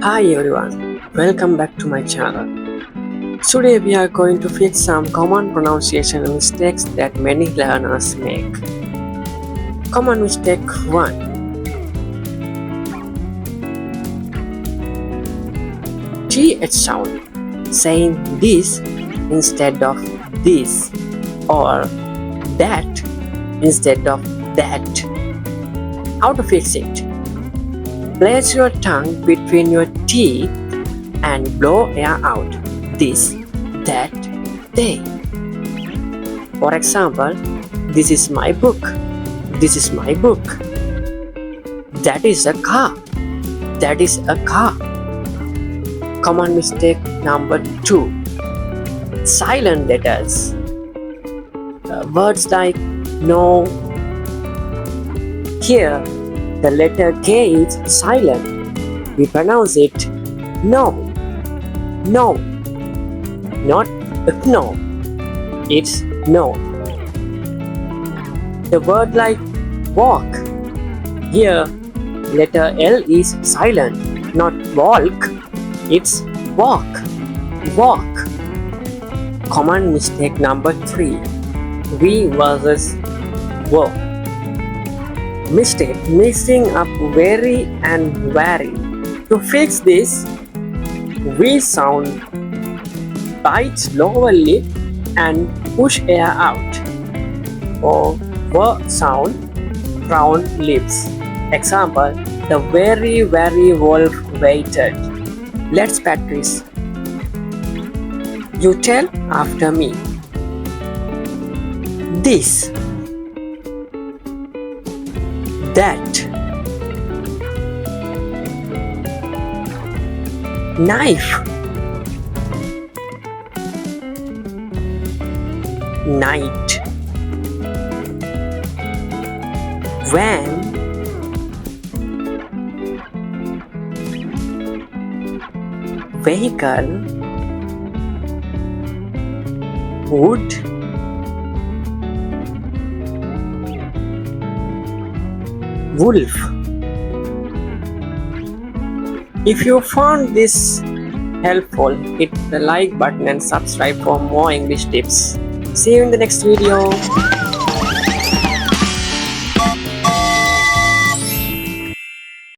Hi everyone, welcome back to my channel. Today we are going to fix some common pronunciation mistakes that many learners make. Common mistake 1. TH sound, saying this instead of this, or that instead of that. How to fix it? Place your tongue between your teeth and blow air out. This, that, they. For example, this is my book. This is my book. That is a car. That is a car. Common mistake number 2. Silent letters. Words like no. Here, the letter K is silent. We pronounce it no. No. Not no. It's no. The word like walk. Here, letter L is silent. Not walk. It's walk. Walk. Common mistake number 3. We versus wo. Mistake mixing up very and vary. To fix this, we sound bite lower lip and push air out. Or v sound round lips. Example, the very wolf waited. Let's practice. You tell after me. This. That. Knife. Night. Van. Vehicle. Wood. Wolf. If you found this helpful, hit the like button and subscribe for more English tips. See you in the next video.